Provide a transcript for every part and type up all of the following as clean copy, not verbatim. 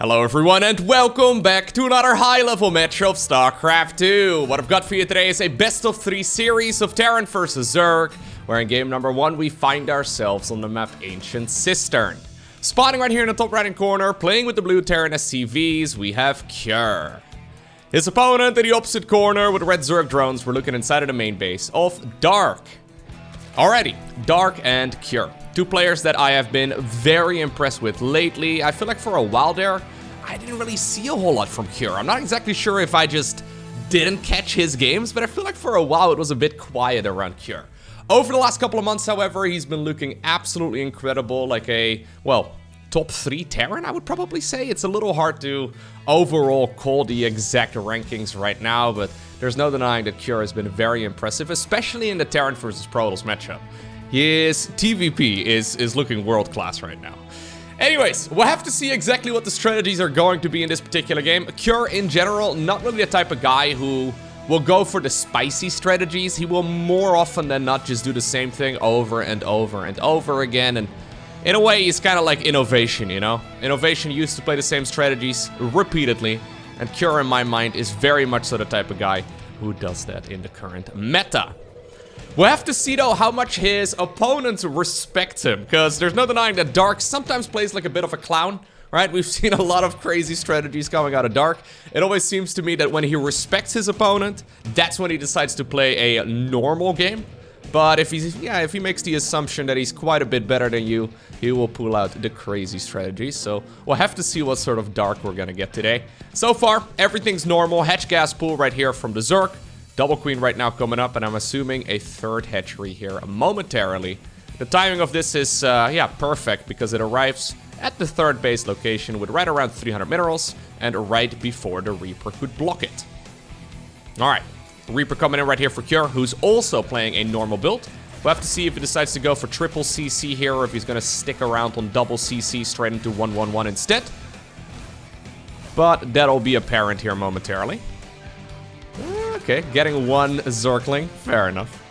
Hello everyone and welcome back to another high-level match of StarCraft 2. What I've got for you today is a best-of-3 series of Terran versus Zerg, where in game number 1 we find ourselves on the map Ancient Cistern. Spawning right here in the top right-hand corner, playing with the blue Terran SCVs, we have Cure. His opponent in the opposite corner with red Zerg drones, we're looking inside of the main base of Dark. Alrighty, Dark and Cure. Two players that I have been very impressed with lately. I feel like for a while there, I didn't really see a whole lot from Cure. I'm not exactly sure if I just didn't catch his games, but I feel like for a while it was a bit quiet around Cure. Over the last couple of months, however, he's been looking absolutely incredible, like a, well, top 3 Terran, I would probably say. It's a little hard to overall call the exact rankings right now, but there's no denying that Cure has been very impressive, especially in the Terran versus Protoss matchup. His TVP is looking world class right now. Anyways, we'll have to see exactly what the strategies are going to be in this particular game. Cure in general, not really the type of guy who will go for the spicy strategies. He will more often than not just do the same thing over and over and over again. And in a way, he's kind of like Innovation, you know? Innovation used to play the same strategies repeatedly. And Cure, in my mind, is very much so the type of guy who does that in the current meta. We'll have to see, though, how much his opponents respect him, because there's no denying that Dark sometimes plays like a bit of a clown, right? We've seen a lot of crazy strategies coming out of Dark. It always seems to me that when he respects his opponent, that's when he decides to play a normal game. But if he makes the assumption that he's quite a bit better than you, he will pull out the crazy strategies. So we'll have to see what sort of Dark we're gonna get today. So far, everything's normal. Hatch gas pool right here from the Zerg. Double Queen right now coming up, and I'm assuming a third hatchery here momentarily. The timing of this is, yeah, perfect, because it arrives at the third base location with right around 300 minerals, and right before the Reaper could block it. Alright, Reaper coming in right here for Cure, who's also playing a normal build. We'll have to see if he decides to go for triple CC here, or if he's going to stick around on double CC straight into 1-1-1 instead. But that'll be apparent here momentarily. Okay, getting one Zergling, fair enough.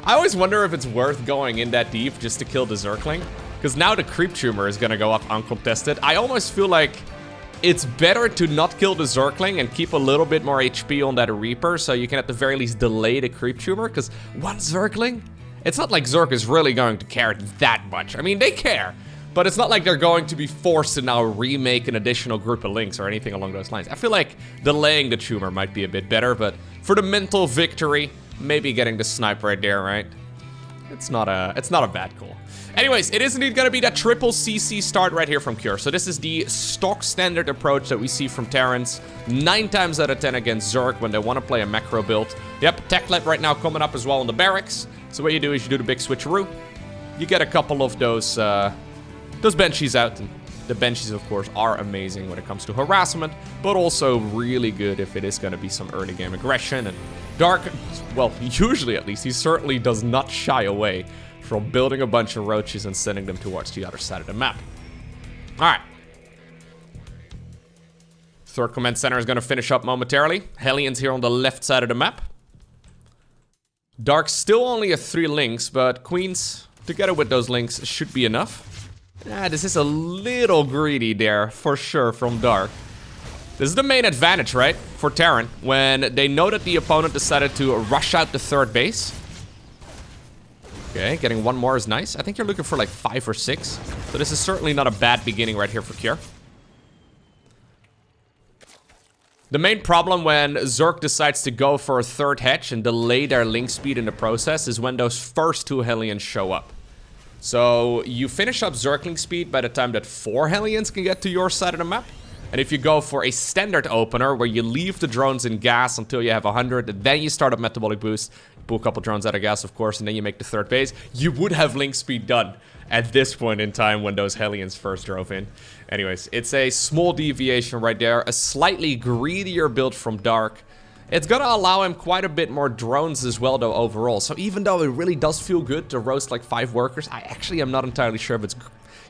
I always wonder if it's worth going in that deep just to kill the Zergling, because now the creep tumor is gonna go up uncontested. I almost feel like it's better to not kill the Zergling and keep a little bit more HP on that Reaper, so you can at the very least delay the creep tumor, because one Zergling? It's not like Zerg is really going to care that much. I mean, they care, but it's not like they're going to be forced to now remake an additional group of links or anything along those lines. I feel like delaying the tumor might be a bit better, but for the mental victory, maybe getting the snipe right there, right? It's not a bad call. Anyways, it is indeed going to be that triple CC start right here from Cure. So this is the stock standard approach that we see from Terrans 9 times out of 10 against Zerg when they want to play a macro build. Yep, Tech Lab right now coming up as well on the barracks. So what you do is you do the big switcheroo. You get a couple of those Banshees out, and the Banshees, of course, are amazing when it comes to harassment, but also really good if it is going to be some early game aggression. And Dark, well, usually at least, he certainly does not shy away from building a bunch of roaches and sending them towards the other side of the map. Alright. Third command center is going to finish up momentarily. Hellions here on the left side of the map. Dark still only at 3 links, but Queens, together with those links, should be enough. This is a little greedy there, for sure, from Dark. This is the main advantage, right, for Terran, when they know that the opponent decided to rush out the third base. Okay, getting one more is nice. I think you're looking for like 5 or 6. So this is certainly not a bad beginning right here for Cure. The main problem when Zerg decides to go for a third hatch and delay their link speed in the process is when those first 2 Hellions show up. So you finish up Zergling speed by the time that 4 Hellions can get to your side of the map. And if you go for a standard opener where you leave the drones in gas until you have 100, and then you start a metabolic boost, pull a couple drones out of gas, of course, and then you make the third base, you would have link speed done at this point in time when those Hellions first drove in. Anyways, it's a small deviation right there, a slightly greedier build from Dark. It's gonna allow him quite a bit more drones as well, though, overall. So even though it really does feel good to roast like 5 workers, I actually am not entirely sure if it's,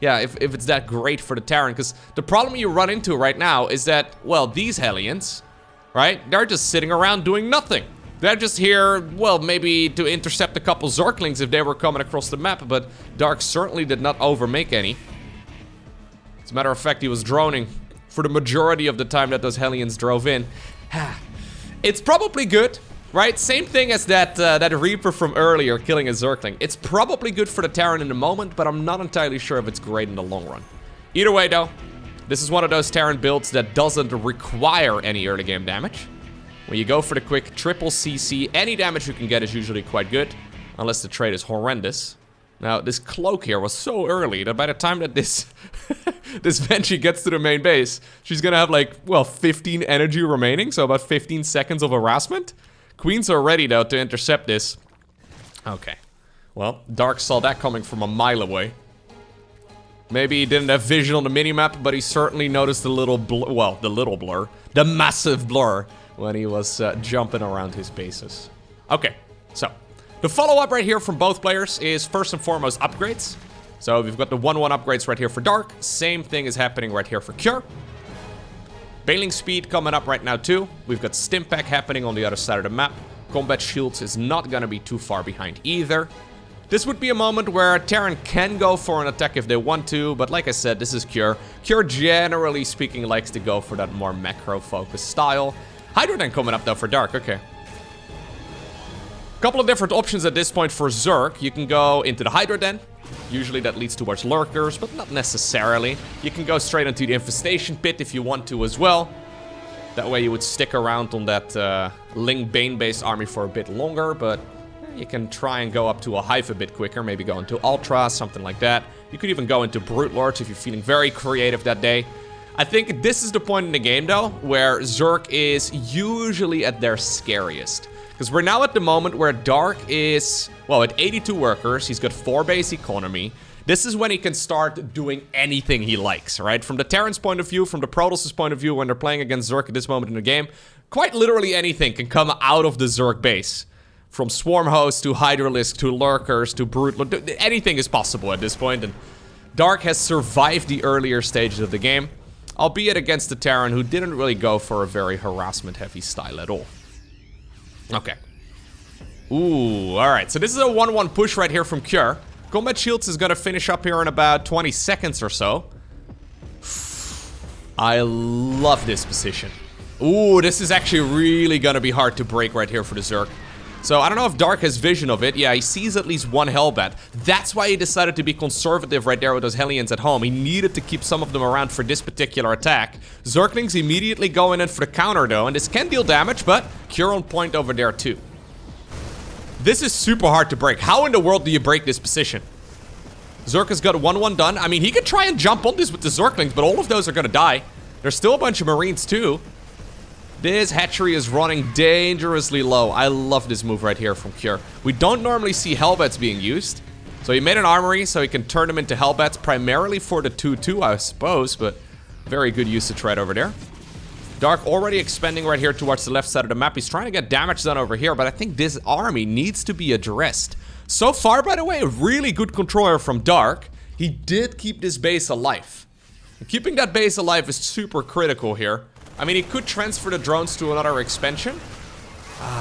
if it's that great for the Terran. Because the problem you run into right now is that, well, these Hellions, right, they're just sitting around doing nothing. They're just here, well, maybe to intercept a couple Zerglings if they were coming across the map, but Dark certainly did not overmake any. As a matter of fact, he was droning for the majority of the time that those Hellions drove in. It's probably good, right? Same thing as that Reaper from earlier killing a Zergling. It's probably good for the Terran in the moment, but I'm not entirely sure if it's great in the long run. Either way though, this is one of those Terran builds that doesn't require any early game damage. When you go for the quick triple CC, any damage you can get is usually quite good, unless the trade is horrendous. Now, this cloak here was so early that by the time that this this Banshee gets to the main base, she's gonna have like, well, 15 energy remaining, so about 15 seconds of harassment. Queens are ready though to intercept this. Okay. Well, Dark saw that coming from a mile away. Maybe he didn't have vision on the minimap, but he certainly noticed the little blur, well, the little blur, the massive blur when he was jumping around his bases. Okay, so the follow-up right here from both players is first and foremost upgrades. So we've got the 1-1 upgrades right here for Dark. Same thing is happening right here for Cure. Bailing speed coming up right now too. We've got Stimpack happening on the other side of the map. Combat shields is not gonna be too far behind either. This would be a moment where Terran can go for an attack if they want to, but like I said, this is Cure. Cure, generally speaking, likes to go for that more macro-focused style. Hydro Den coming up though for Dark, okay. Couple of different options at this point for Zerg. You can go into the Hydro Den. Usually that leads towards Lurkers, but not necessarily. You can go straight into the Infestation Pit if you want to as well. That way you would stick around on that Ling Bane-based army for a bit longer, but you can try and go up to a Hive a bit quicker, maybe go into Ultra, something like that. You could even go into Brute Lords if you're feeling very creative that day. I think this is the point in the game, though, where Zerg is usually at their scariest. Because we're now at the moment where Dark is, well, at 82 workers, he's got 4 base economy. This is when he can start doing anything he likes, right? From the Terran's point of view, from the Protoss' point of view, when they're playing against Zerg at this moment in the game, quite literally anything can come out of the Zerg base. From Swarm Host to Hydralisk to Lurkers to Brute, anything is possible at this point, and Dark has survived the earlier stages of the game, albeit against the Terran, who didn't really go for a very harassment-heavy style at all. Okay. Ooh, alright, so this is a 1-1 push right here from Cure. Combat Shields is gonna finish up here in about 20 seconds or so. I love this position. Ooh, this is actually really gonna be hard to break right here for the Zerg. So I don't know if Dark has vision of it. Yeah, he sees at least one Hellbat. That's why he decided to be conservative right there with those Hellions at home. He needed to keep some of them around for this particular attack. Zerglings immediately going in for the counter though, and this can deal damage, but Cure on point over there too. This is super hard to break. How in the world do you break this position? Zerg has got 1-1 done. I mean, he could try and jump on this with the Zerglings, but all of those are gonna die. There's still a bunch of Marines too. This hatchery is running dangerously low. I love this move right here from Cure. We don't normally see Hellbats being used. So he made an armory so he can turn them into Hellbats, primarily for the 2-2, I suppose, but very good usage right over there. Dark already expanding right here towards the left side of the map. He's trying to get damage done over here, but I think this army needs to be addressed. So far, by the way, a really good controller from Dark. He did keep this base alive. And keeping that base alive is super critical here. I mean, he could transfer the drones to another expansion.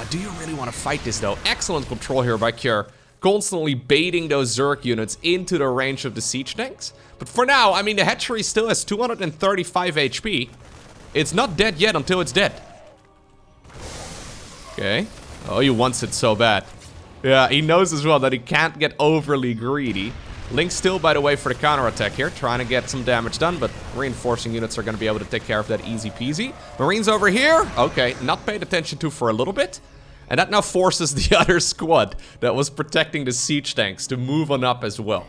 Do you really want to fight this, though? Excellent control here by Cure. Constantly baiting those Zerg units into the range of the siege tanks. But for now, I mean, the hatchery still has 235 HP. It's not dead yet until it's dead. Okay. Oh, he wants it so bad. Yeah, he knows as well that he can't get overly greedy. Link still, by the way, for the counterattack here, trying to get some damage done, but reinforcing units are going to be able to take care of that easy peasy. Marines over here, okay, not paid attention to for a little bit. And that now forces the other squad that was protecting the siege tanks to move on up as well.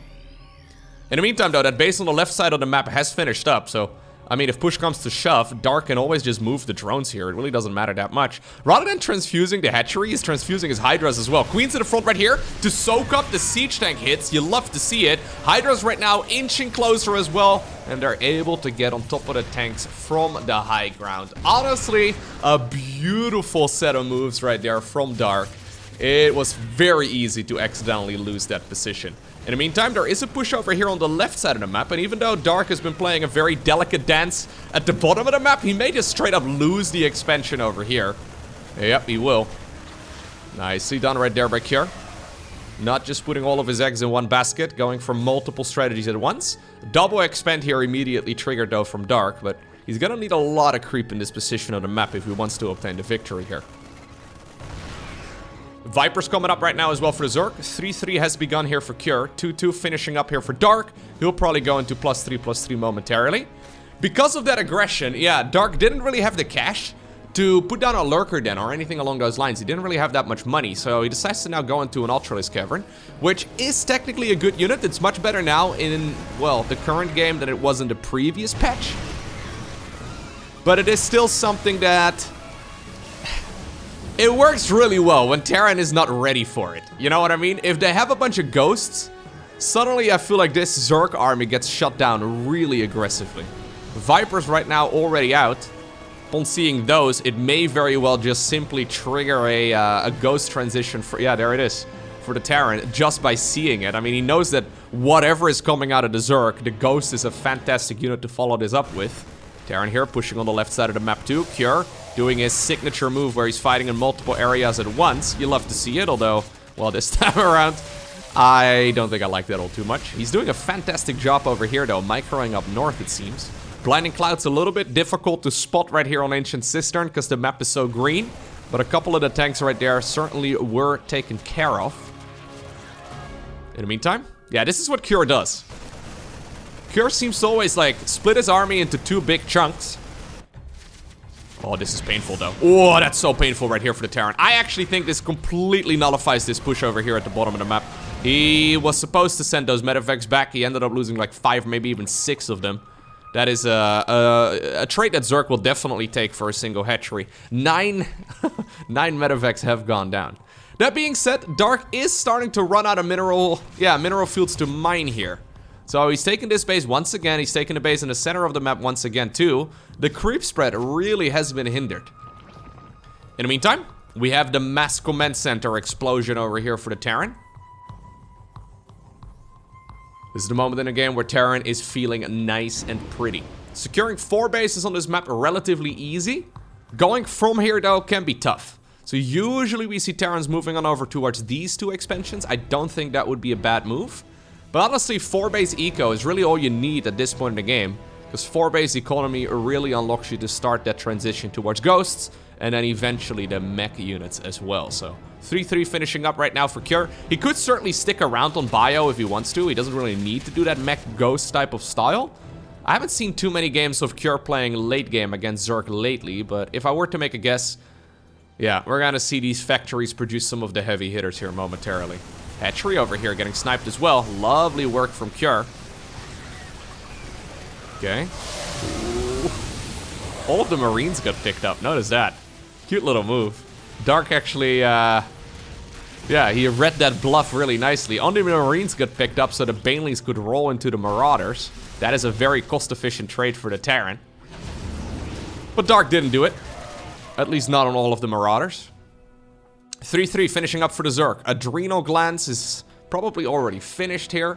In the meantime, though, that base on the left side of the map has finished up, so I mean, if push comes to shove, Dark can always just move the drones here. It really doesn't matter that much. Rather than transfusing the hatchery, he's transfusing his Hydras as well. Queen's in the front right here to soak up the siege tank hits. You love to see it. Hydras right now inching closer as well, and they're able to get on top of the tanks from the high ground. Honestly, a beautiful set of moves right there from Dark. It was very easy to accidentally lose that position. In the meantime, there is a push over here on the left side of the map, and even though Dark has been playing a very delicate dance at the bottom of the map, he may just straight up lose the expansion over here. Yep, he will. Nicely done right there by Cure. Not just putting all of his eggs in one basket, going for multiple strategies at once. Double expand here immediately triggered though from Dark, but He's gonna need a lot of creep in this position of the map if he wants to obtain the victory here. Viper's coming up right now as well for the Zerg. 3-3 has begun here for Cure. 2-2 finishing up here for Dark. He'll probably go into +3/+3 momentarily. Because of that aggression, yeah, Dark didn't really have the cash to put down a Lurker Den or anything along those lines. He didn't really have that much money, so he decides to now go into an Ultralisk Cavern, which is technically a good unit. It's much better now in, well, the current game than it was in the previous patch. But it is still something that... it works really well when Terran is not ready for it. You know what I mean? If they have a bunch of ghosts, suddenly I feel like this Zerg army gets shut down really aggressively. Viper's right now already out. Upon seeing those, it may very well just simply trigger a ghost transition for... yeah, there it is. For the Terran, just by seeing it. I mean, he knows that whatever is coming out of the Zerg, the ghost is a fantastic unit to follow this up with. Terran here, pushing on the left side of the map too. Cure, doing his signature move where he's fighting in multiple areas at once. You love to see it, although, well, this time around, I don't think I like that all too much. He's doing a fantastic job over here, though, microing up north, it seems. Blinding Cloud's a little bit difficult to spot right here on Ancient Cistern because the map is so green. But a couple of the tanks right there certainly were taken care of. In the meantime, yeah, this is what Cure does. Cure seems to always, like, split his army into two big chunks. Oh, this is painful, though. Oh, that's so painful right here for the Terran. I actually think this completely nullifies this push over here at the bottom of the map. He was supposed to send those medevacs back. He ended up losing like 5, maybe even 6 of them. That is a trait that Zerg will definitely take for a single hatchery. 9 medevacs have gone down. That being said, Dark is starting to run out of mineral fields to mine here. So he's taking this base once again. He's taking the base in the center of the map once again too. The creep spread really has been hindered. In the meantime, we have the mass command center explosion over here for the Terran. This is the moment in the game where Terran is feeling nice and pretty. Securing 4 bases on this map are relatively easy. Going from here, though, can be tough. So usually we see Terrans moving on over towards these 2 expansions. I don't think that would be a bad move. But honestly, 4-base eco is really all you need at this point in the game. Because 4-base economy really unlocks you to start that transition towards ghosts. And then eventually the mech units as well. So 3-3 finishing up right now for Cure. He could certainly stick around on bio if he wants to. He doesn't really need to do that mech ghost type of style. I haven't seen too many games of Cure playing late game against Zerg lately. But if I were to make a guess, yeah, we're gonna see these factories produce some of the heavy hitters here momentarily. Hatchery over here getting sniped as well. Lovely work from Cure. Okay. Ooh. All of the Marines got picked up. Notice that. Cute little move. Dark actually, yeah, he read that bluff really nicely. Only the Marines got picked up so the Banelings could roll into the Marauders. That is a very cost-efficient trade for the Terran. But Dark didn't do it. At least not on all of the Marauders. 3-3 finishing up for the Zerg. Adrenal Glands is probably already finished here.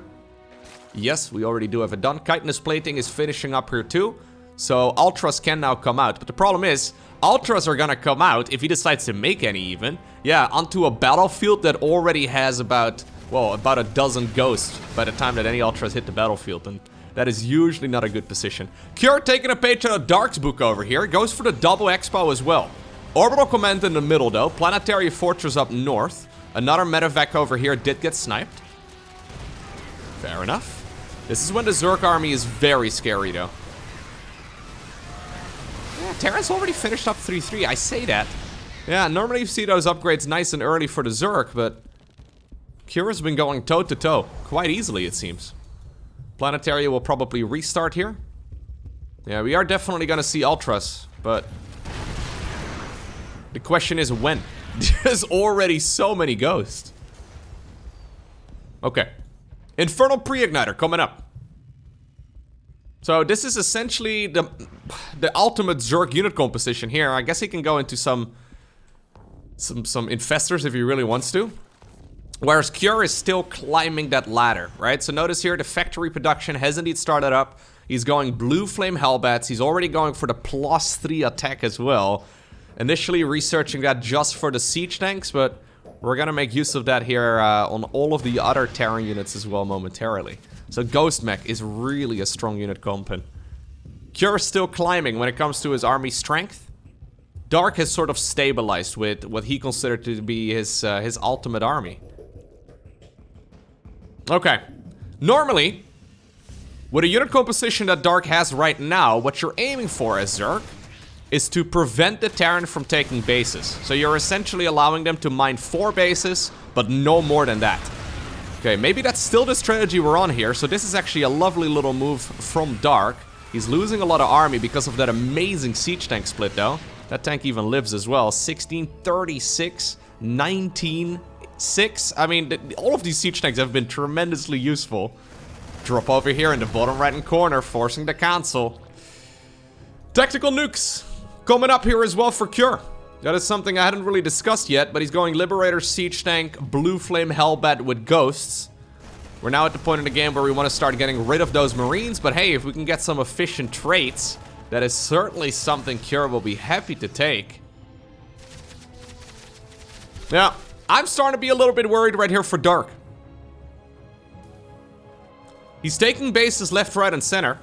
Yes, we already do have it done. Chitinous Plating is finishing up here too. So Ultras can now come out. But the problem is, Ultras are gonna come out, if he decides to make any even, yeah, onto a battlefield that already has about a dozen ghosts by the time that any Ultras hit the battlefield. And that is usually not a good position. Cure taking a page out of Dark's book over here. Goes for the double expo as well. Orbital Command in the middle though. Planetary Fortress up north. Another medevac over here did get sniped. Fair enough. This is when the Zerg army is very scary though. Yeah, Terran's already finished up 3-3, I say that. Yeah, normally you see those upgrades nice and early for the Zerg, but Cura's been going toe-to-toe quite easily, it seems. Planetary will probably restart here. Yeah, we are definitely gonna see Ultras, but the question is when? There's already so many ghosts. Okay. Infernal Pre-Igniter coming up. So this is essentially the ultimate Zerg unit composition here. I guess he can go into some infestors if he really wants to. Whereas Cure is still climbing that ladder, right? So notice here the factory production has indeed started up. He's going Blue Flame Hellbats. He's already going for the +3 attack as well. Initially researching that just for the siege tanks, but we're gonna make use of that here on all of the other Terran units as well momentarily. So Ghost Mech is really a strong unit comp. And Cure is still climbing when it comes to his army strength. Dark has sort of stabilized with what he considered to be his ultimate army. Okay. Normally, with a unit composition that Dark has right now, what you're aiming for as Zerg is to prevent the Terran from taking bases. So you're essentially allowing them to mine 4 bases, but no more than that. Okay, maybe that's still the strategy we're on here. So this is actually a lovely little move from Dark. He's losing a lot of army because of that amazing siege tank split though. That tank even lives as well. 16, 36, 19, 6. I mean, all of these siege tanks have been tremendously useful. Drop over here in the bottom right-hand corner, forcing the cancel. Tactical nukes coming up here as well for Cure. That is something I hadn't really discussed yet, but he's going Liberator, Siege Tank, Blue Flame, Hellbat with Ghosts. We're now at the point in the game where we want to start getting rid of those Marines, but hey, if we can get some efficient traits, that is certainly something Cure will be happy to take. Yeah, I'm starting to be a little bit worried right here for Dark. He's taking bases left, right, and center.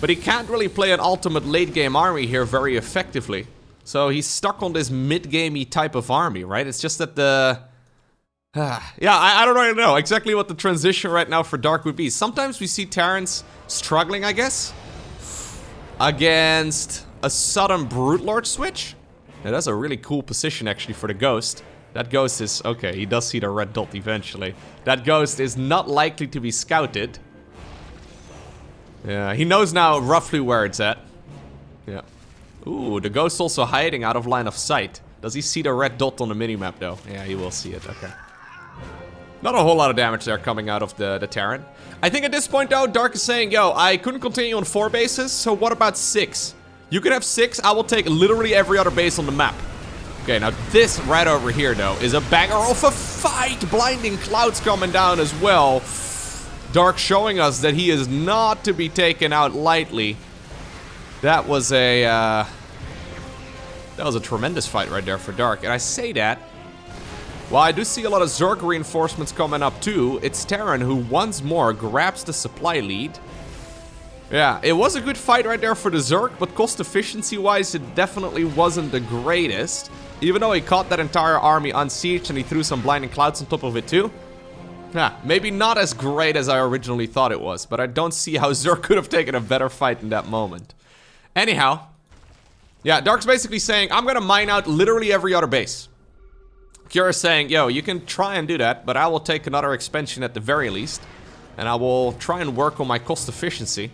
But he can't really play an ultimate late-game army here very effectively. So he's stuck on this mid-gamey type of army, right? It's just that the... yeah, I don't really know exactly what the transition right now for Dark would be. Sometimes we see Terrans struggling, I guess, against a sudden Brute Lord switch. Now, that's a really cool position, actually, for the Ghost. That Ghost is... okay, he does see the red dot eventually. That Ghost is not likely to be scouted. Yeah, he knows now roughly where it's at. Yeah. Ooh, the Ghost also hiding out of line of sight. Does he see the red dot on the minimap, though? Yeah, he will see it. Okay. Not a whole lot of damage there coming out of the Terran. I think at this point, though, Dark is saying, yo, I couldn't continue on 4 bases, so what about 6? You can have 6, I will take literally every other base on the map. Okay, now this right over here, though, is a banger of a fight. Blinding clouds coming down as well. Dark showing us that he is not to be taken out lightly. That was a tremendous fight right there for Dark. And I say that, while I do see a lot of Zerg reinforcements coming up too, it's Terran who once more grabs the supply lead. Yeah, it was a good fight right there for the Zerg, but cost efficiency wise, it definitely wasn't the greatest. Even though he caught that entire army unsieged and he threw some blinding clouds on top of it too. Yeah, maybe not as great as I originally thought it was, but I don't see how Zerg could have taken a better fight in that moment. Anyhow, yeah, Dark's basically saying, I'm gonna mine out literally every other base. Kira's saying, yo, you can try and do that, but I will take another expansion at the very least. And I will try and work on my cost efficiency.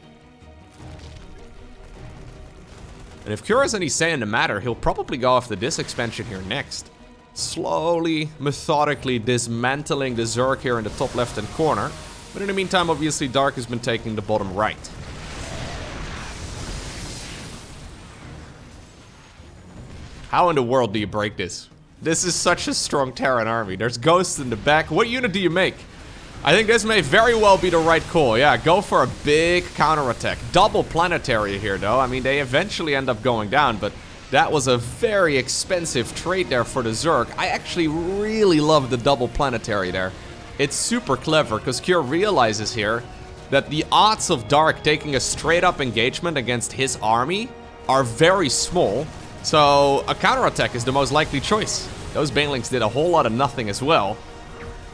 And if Kira has any say in the matter, he'll probably go after this expansion here next. Slowly, methodically dismantling the Zerg here in the top left-hand corner. But in the meantime, obviously, Dark has been taking the bottom right. How in the world do you break this? This is such a strong Terran army. There's ghosts in the back. What unit do you make? I think this may very well be the right call. Yeah, go for a big counterattack. Double planetary here, though. I mean, they eventually end up going down, but that was a very expensive trade there for the Zerg. I actually really love the double planetary there. It's super clever, because Kure realizes here that the odds of Dark taking a straight-up engagement against his army are very small. So a counterattack is the most likely choice. Those Banelings did a whole lot of nothing as well.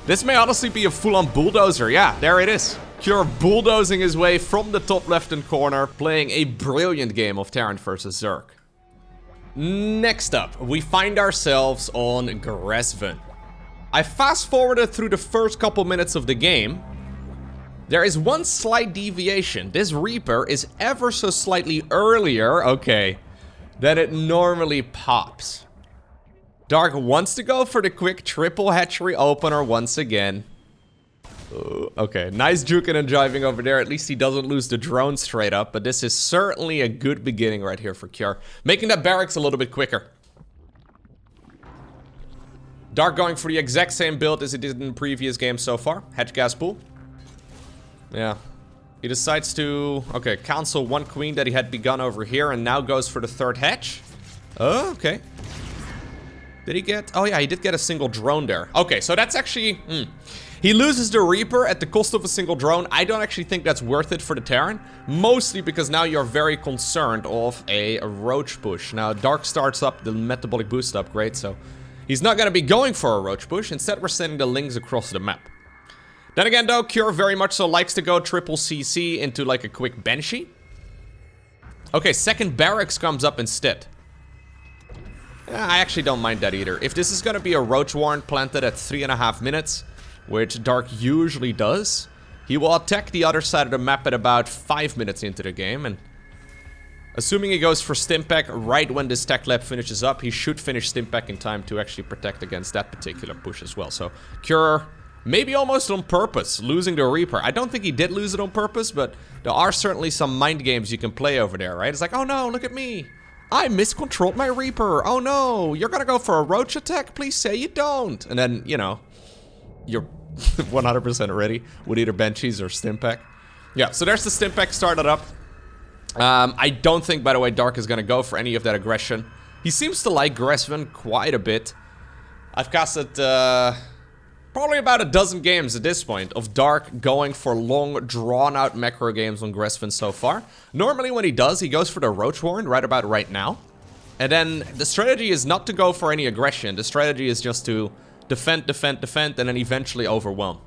This may honestly be a full-on bulldozer. Yeah, there it is. Kure bulldozing his way from the top left-hand corner, playing a brilliant game of Terran versus Zerg. Next up, we find ourselves on Gresven. I fast-forwarded through the first couple minutes of the game. There is one slight deviation. This Reaper is ever so slightly earlier, okay, than it normally pops. Dark wants to go for the quick triple hatchery opener once again. Okay, nice juking and driving over there. At least he doesn't lose the drone straight up, but this is certainly a good beginning right here for Kure. Making that barracks a little bit quicker. Dark going for the exact same build as he did in the previous game so far. Hatch gas pool. Yeah. He decides to, okay, cancel one queen that he had begun over here and now goes for the third hatch. Oh, okay. Did he get, oh yeah, he did get a single drone there. Okay, so that's actually, He loses the Reaper at the cost of a single drone. I don't actually think that's worth it for the Terran. Mostly because now you're very concerned of a Roach push. Now, Dark starts up the metabolic boost upgrade, so he's not going to be going for a Roach push. Instead, we're sending the Lings across the map. Then again, though, Cure very much so likes to go triple CC into like a quick Banshee. Okay, second barracks comes up instead. I actually don't mind that either. If this is going to be a Roach Warren planted at 3.5 minutes, which Dark usually does, he will attack the other side of the map at about 5 minutes into the game. And assuming he goes for Stimpack right when this tech lab finishes up, he should finish Stimpack in time to actually protect against that particular push as well. So, Cure, maybe almost on purpose, losing the Reaper. I don't think he did lose it on purpose, but there are certainly some mind games you can play over there, right? It's like, oh no, look at me. I miscontrolled my Reaper. Oh no, you're gonna go for a Roach attack? Please say you don't. And then, you know, you're 100% ready with either Banshees or Stimpack. Yeah, so there's the Stimpack started up. I don't think, by the way, Dark is gonna go for any of that aggression. He seems to like Gresvin quite a bit. I've casted probably about a dozen games at this point of Dark going for long, drawn-out macro games on Gresvin so far. Normally when he does, he goes for the Roach Warren right about right now. And then the strategy is not to go for any aggression. The strategy is just to defend, defend, defend, and then eventually overwhelm.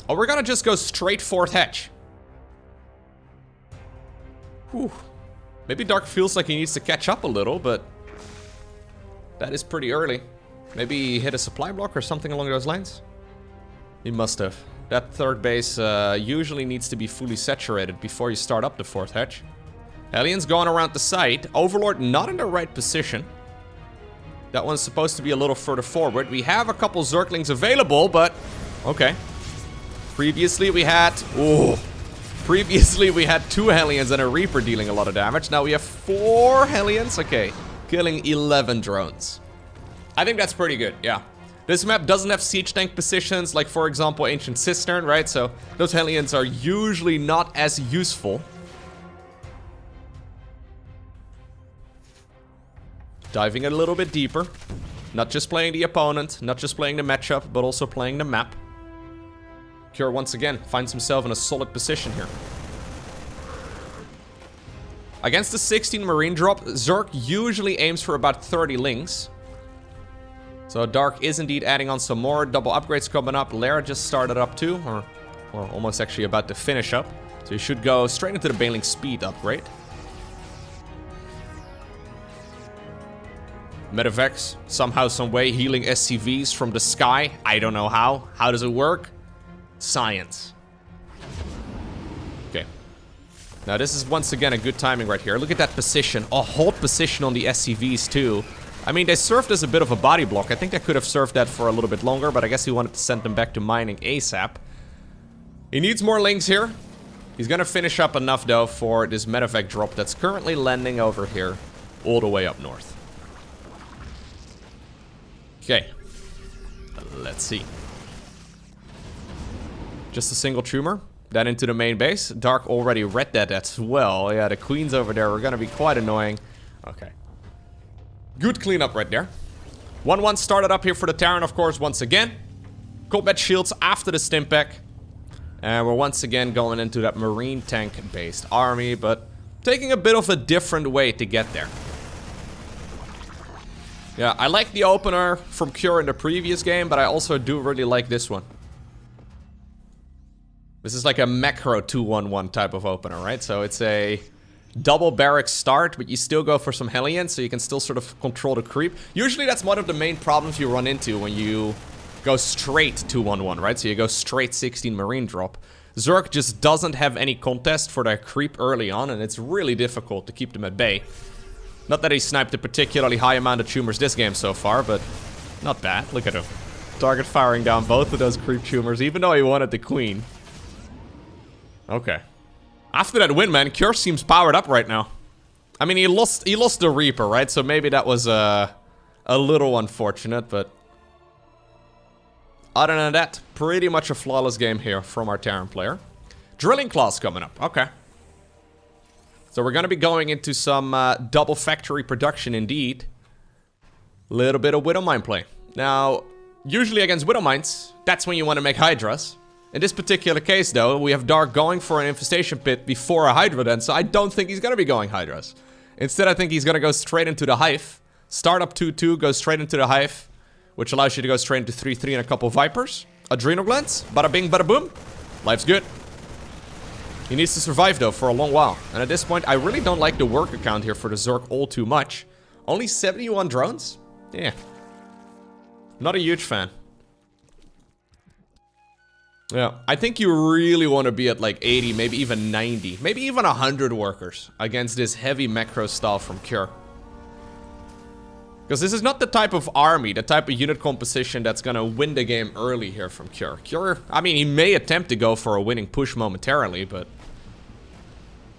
Oh, we're gonna just go straight fourth hatch. Whew. Maybe Dark feels like he needs to catch up a little, but that is pretty early. Maybe he hit a supply block or something along those lines? He must have. That third base usually needs to be fully saturated before you start up the fourth hatch. Hellions going around the site. Overlord not in the right position. That one's supposed to be a little further forward. We have a couple Zerglings available, but okay. Previously we had... Ooh. Previously we had 2 Hellions and a Reaper dealing a lot of damage. Now we have 4 Hellions. Okay. Killing 11 drones. I think that's pretty good, yeah. This map doesn't have siege tank positions, like for example Ancient Cistern, right? So those Hellions are usually not as useful. Diving a little bit deeper. Not just playing the opponent, not just playing the matchup, but also playing the map. Cure once again finds himself in a solid position here. Against the 16 Marine drop, Zerg usually aims for about 30 Lings. So Dark is indeed adding on some more double upgrades coming up. Lara just started up too, or well, almost actually about to finish up. So you should go straight into the Baneling speed upgrade. Medevacs, somehow, some way, healing SCVs from the sky. I don't know how. How does it work? Science. Okay. Now this is once again a good timing right here. Look at that position. A hold position on the SCVs too. I mean, they served as a bit of a body block. I think they could have served that for a little bit longer, but I guess he wanted to send them back to mining ASAP. He needs more Lings here. He's gonna finish up enough, though, for this medevac drop that's currently landing over here, all the way up north. Okay. Let's see. Just a single tumor. Then into the main base. Dark already read that as well. Yeah, the queens over there are gonna be quite annoying. Okay. Good cleanup right there. 1-1 started up here for the Terran, of course, once again. Combat shields after the Stimpack. And we're once again going into that Marine tank-based army, but taking a bit of a different way to get there. Yeah, I like the opener from Cure in the previous game, but I also do really like this one. This is like a macro 2-1-1 type of opener, right? So it's a double barracks start, but you still go for some Hellions, so you can still sort of control the creep. Usually that's one of the main problems you run into when you go straight 2-1-1, right? So you go straight 16 Marine drop. Zerg just doesn't have any contest for their creep early on, and it's really difficult to keep them at bay. Not that he sniped a particularly high amount of tumors this game so far, but not bad. Look at him. Target firing down both of those creep tumors, even though he wanted the queen. Okay. After that win, man, Cure seems powered up right now. I mean, he lost the Reaper, right? So maybe that was a little unfortunate, but other than that, pretty much a flawless game here from our Terran player. Drilling class coming up. Okay. So we're going to be going into some double factory production indeed. Little bit of Widowmine play. Now, Usually against Widow Mines, that's when you want to make Hydras. In this particular case, though, we have Dark going for an Infestation Pit before a Hydra then, so I don't think he's going to be going Hydras. Instead, I think he's going to go straight into the Hive. Start up 2-2, go straight into the Hive, which allows you to go straight into 3-3 and a couple Vipers. Adrenal Glands, bada bing, bada boom. Life's good. He needs to survive, though, for a long while. And at this point, I really don't like the work account here for the Zerg all too much. Only 71 drones? Yeah. Not a huge fan. Yeah, I think you really want to be at like 80, maybe even 90, maybe even 100 workers against this heavy macro style from Cure. Because this is not the type of army, the type of unit composition that's gonna win the game early here from Cure. Cure, I mean, he may attempt to go for a winning push momentarily, but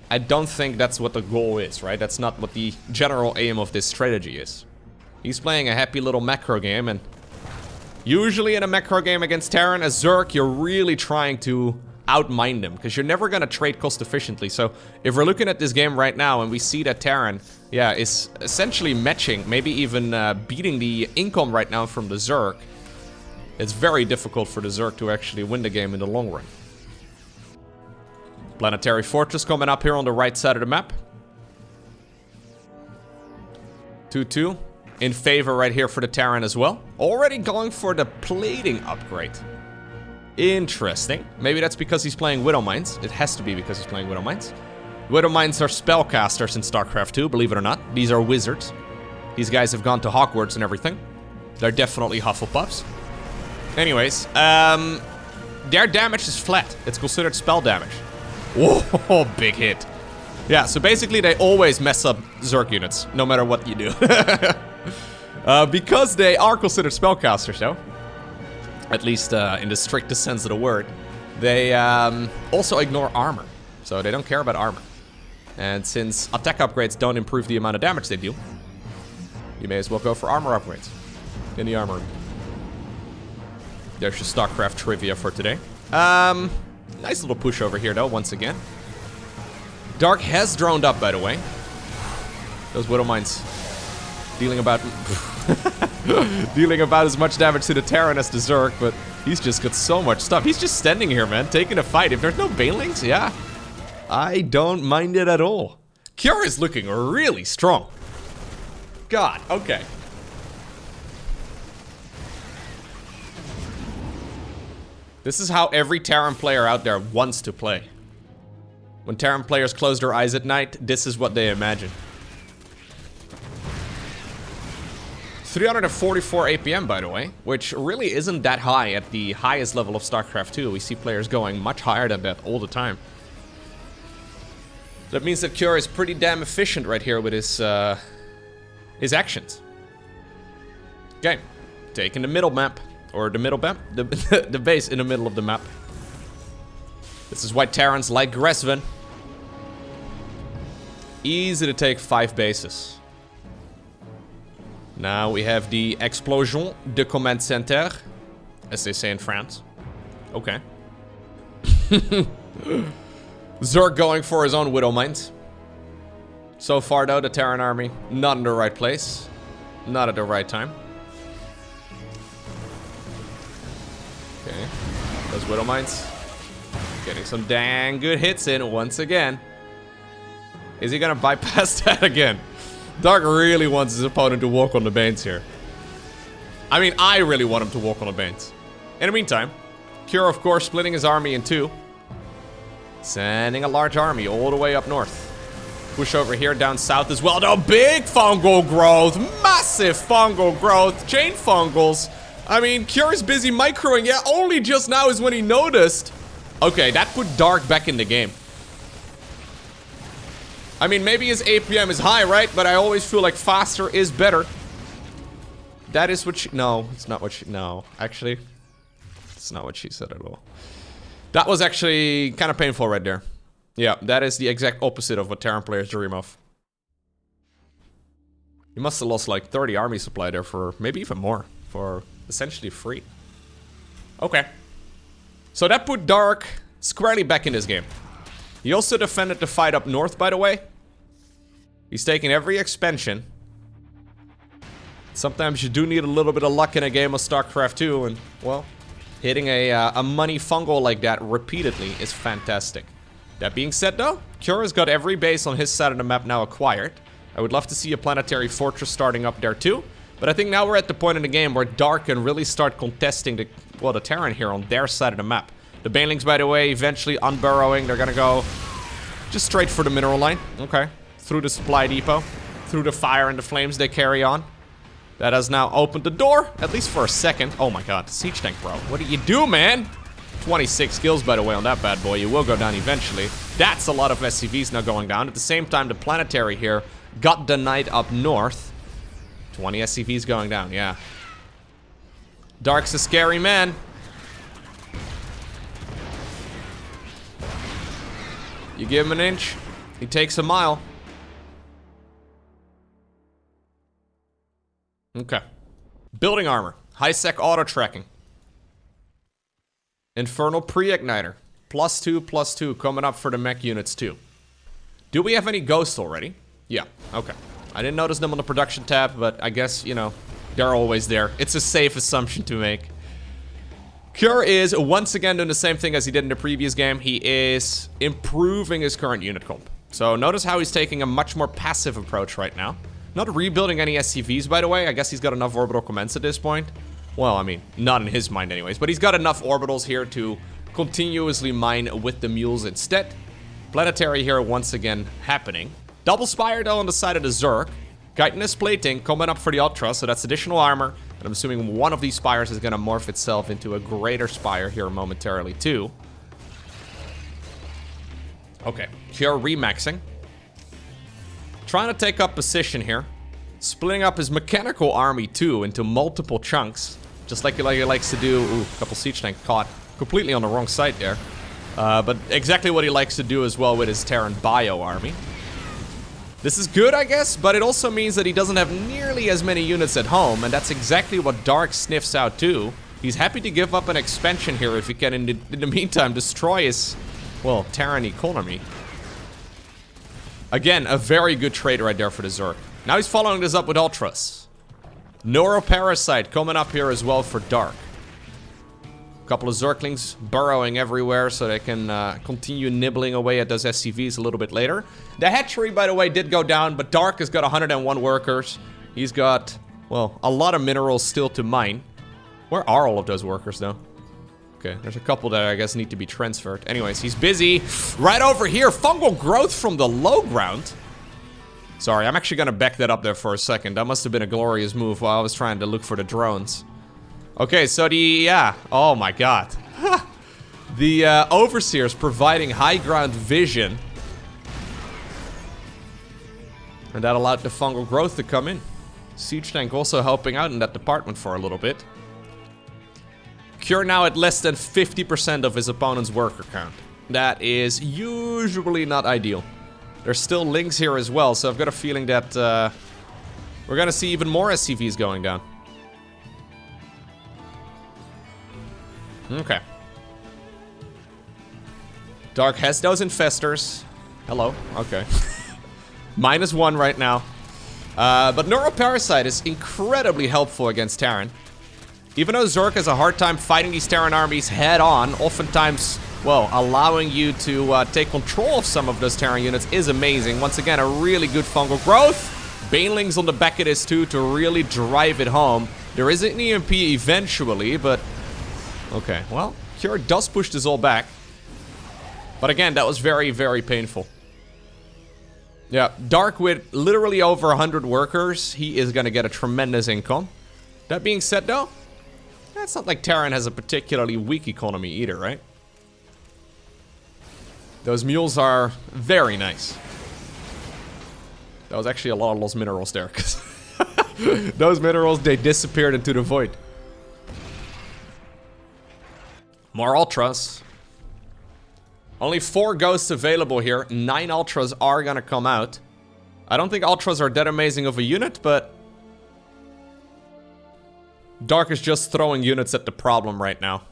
I don't think that's what the goal is, right? That's not what the general aim of this strategy is. He's playing a happy little macro game, and usually in a macro game against Terran, as Zerg, you're really trying to outmine them, because you're never gonna trade cost efficiently. So if we're looking at this game right now and we see that Terran, yeah, is essentially matching, maybe even beating the income right now from the Zerg, it's very difficult for the Zerg to actually win the game in the long run. Planetary Fortress coming up here on the right side of the map. 2-2. In favor right here for the Terran as well. Already going for the plating upgrade. Interesting. Maybe that's because he's playing Widow Mines. It has to be because he's playing Widow Mines. Widow Mines are spellcasters in StarCraft 2, believe it or not. These are wizards. These guys have gone to Hogwarts and everything. They're definitely Hufflepuffs. Anyways, their damage is flat. It's considered spell damage. Whoa, big hit. Yeah, so basically they always mess up Zerg units, no matter what you do. Because they are considered spellcasters, though, at least in the strictest sense of the word, they also ignore armor. So they don't care about armor. And since attack upgrades don't improve the amount of damage they deal, you may as well go for armor upgrades in the armory. There's your StarCraft trivia for today. Nice little push over here, though, once again. Dark has droned up, by the way. Those Widow Mines dealing about dealing about as much damage to the Terran as the Zerg, but he's just got so much stuff. He's just standing here, man, taking a fight. If there's no Banelings, yeah, I don't mind it at all. Cure is looking really strong. God, okay. This is how every Terran player out there wants to play. When Terran players close their eyes at night, this is what they imagine. 344 APM, by the way, which really isn't that high at the highest level of StarCraft 2. We see players going much higher than that all the time. That means that Cure is pretty damn efficient right here with his actions. Okay, taking the middle map. Or the middle map? The base in the middle of the map. This is why Terrans like Gresvin. Easy to take 5 bases. Now we have the Explosion de Command Center, as they say in France. Okay. Zerg going for his own Widow Mines. So far, though, the Terran army not in the right place. Not at the right time. Okay, those Widow Mines getting some dang good hits in once again. Is he gonna bypass that again? Dark really wants his opponent to walk on the Banes here. I mean, I really want him to walk on the Banes. In the meantime, Cure, of course, splitting his army in 2. Sending a large army all the way up north. Push over here down south as well. No, big fungal growth, massive fungal growth, chain fungals. I mean, Cure is busy microing. Yeah, only just now is when he noticed. Okay, that put Dark back in the game. I mean, maybe his APM is high, right? But I always feel like faster is better. That is what she... No, it's not what she... No, actually, it's not what she said at all. That was actually kind of painful right there. Yeah, that is the exact opposite of what Terran players dream of. He must have lost like 30 army supply there for maybe even more. For essentially free. Okay. So that put Dark squarely back in this game. He also defended the fight up north, by the way. He's taking every expansion Sometimes you do need a little bit of luck in a game of StarCraft 2, and, well, hitting a money fungal like that repeatedly is fantastic. That being said, though, Kura's got every base on his side of the map now acquired. I would love to see a planetary fortress starting up there too, but I think now we're at the point in the game where Dark can really start contesting the Terran here on their side of the map. The Banelings, by the way, eventually unburrowing. They're gonna go just straight for the mineral line. Okay. Through the supply depot. Through the fire and the flames they carry on. That has now opened the door, at least for a second. Oh my god, siege tank, bro. What do you do, man? 26 kills, by the way, on that bad boy. You will go down eventually. That's a lot of SCVs now going down. At the same time, the planetary here got the knight up north. 20 SCVs going down, yeah. Dark's a scary man. You give him an inch, he takes a mile. Okay. Building armor. High-sec auto-tracking. Infernal pre-igniter. +2/+2 coming up for the mech units too. Do we have any ghosts already? Yeah, okay. I didn't notice them on the production tab, but I guess, you know, they're always there. It's a safe assumption to make. Cure is once again doing the same thing as he did in the previous game. He is improving his current unit comp. So notice how he's taking a much more passive approach right now. Not rebuilding any SCVs, by the way. I guess he's got enough orbital comments at this point. Well, I mean, not in his mind anyways, but he's got enough orbitals here to continuously mine with the mules instead. Planetary here once again happening. Double spire though on the side of the Zerg. Chitinous plating coming up for the Ultra, so that's additional armor. And I'm assuming one of these spires is gonna morph itself into a greater spire here momentarily too. Okay, here remaxing. Trying to take up position here. Splitting up his mechanical army too into multiple chunks. Just like he likes to do. Ooh, a couple siege tank caught completely on the wrong side there. But exactly what he likes to do as well with his Terran bio army. This is good, I guess, but it also means that he doesn't have nearly as many units at home, and that's exactly what Dark sniffs out too. He's happy to give up an expansion here if he can, in the meantime, destroy his, well, Terran economy. Again, a very good trade right there for the Zerg. Now he's following this up with Ultras. Neuroparasite coming up here as well for Dark. A couple of Zerglings burrowing everywhere so they can continue nibbling away at those SCVs a little bit later. The hatchery, by the way, did go down, but Dark has got 101 workers. He's got, well, a lot of minerals still to mine. Where are all of those workers, though? Okay, there's a couple that I guess need to be transferred. Anyways, he's busy. Right over here, fungal growth from the low ground. Sorry, I'm actually gonna back that up there for a second. That must have been a glorious move while I was trying to look for the drones. Okay, so yeah, oh my god. The Overseer's providing high ground vision. And that allowed the fungal growth to come in. Siege tank also helping out in that department for a little bit. Cure now at less than 50% of his opponent's worker count. That is usually not ideal. There's still links here as well, so I've got a feeling that we're gonna see even more SCVs going down. Okay. Dark has those infestors. Hello. Okay. -1 right now. But Neuroparasite is incredibly helpful against Terran. Even though Zerg has a hard time fighting these Terran armies head on, oftentimes, well, allowing you to take control of some of those Terran units is amazing. Once again, a really good fungal growth. Banelings on the back of this too to really drive it home. There is an EMP eventually, but... okay, well, Cure does push this all back. But again, that was very, very painful. Yeah, Dark with literally over 100 workers, he is gonna get a tremendous income. That being said though, it's not like Terran has a particularly weak economy either, right? Those mules are very nice. That was actually a lot of lost minerals there, because those minerals, they disappeared into the void. More Ultras. Only 4 ghosts available here. 9 Ultras are gonna come out. I don't think Ultras are that amazing of a unit, but... Dark is just throwing units at the problem right now.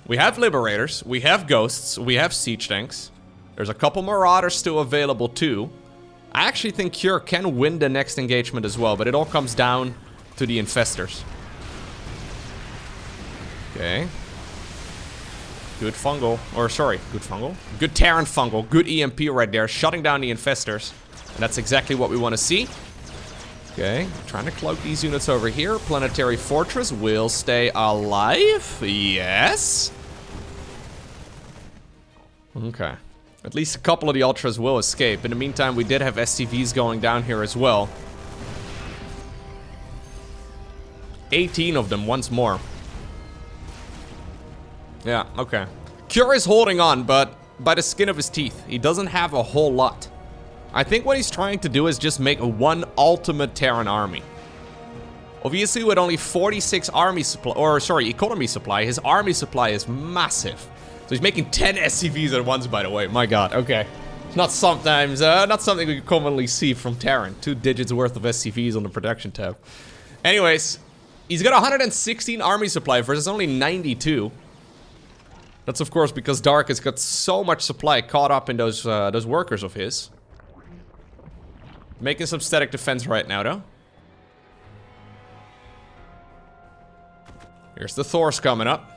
We have Liberators, we have Ghosts, we have Siege Tanks. There's a couple Marauders still available too. I actually think Cure can win the next engagement as well, but it all comes down to the infestors. Okay. Good fungal. Or sorry, good fungal. Good Terran fungal. Good EMP right there. Shutting down the infestors. And that's exactly what we want to see. Okay. Trying to cloak these units over here. Planetary Fortress will stay alive. Yes. Okay. At least a couple of the Ultras will escape. In the meantime, we did have SCVs going down here as well. 18 of them once more. Yeah, okay. Cure is holding on, but by the skin of his teeth. He doesn't have a whole lot. I think what he's trying to do is just make one ultimate Terran army. Obviously, with only 46 army supply, or sorry, economy supply, his army supply is massive. So he's making 10 SCVs at once, by the way. My god, okay. Not sometimes, not something we commonly see from Terran. 2 digits worth of SCVs on the production tab. Anyways, he's got 116 army supply versus only 92. That's of course because Dark has got so much supply caught up in those workers of his. Making some static defense right now, though. Here's the Thors coming up.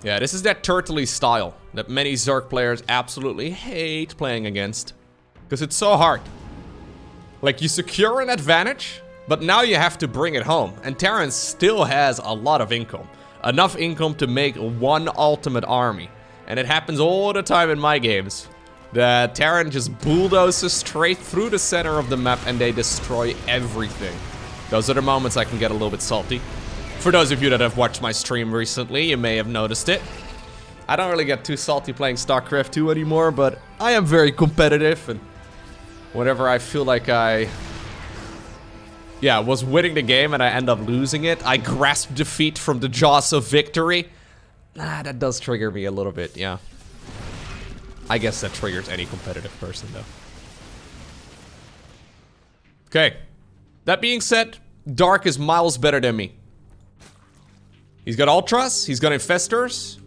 Yeah, this is that turtley style that many Zerg players absolutely hate playing against. Because it's so hard. Like, you secure an advantage, but now you have to bring it home. And Terran still has a lot of income. Enough income to make one ultimate army. And it happens all the time in my games. The Terran just bulldozes straight through the center of the map and they destroy everything. Those are the moments I can get a little bit salty. For those of you that have watched my stream recently, you may have noticed it. I don't really get too salty playing StarCraft 2 anymore, but I am very competitive, and whenever I feel like I was winning the game and I end up losing it, I grasp defeat from the jaws of victory. That does trigger me a little bit, yeah. I guess that triggers any competitive person, though. Okay. That being said, Dark is miles better than me. He's got Ultras, he's got Infestors.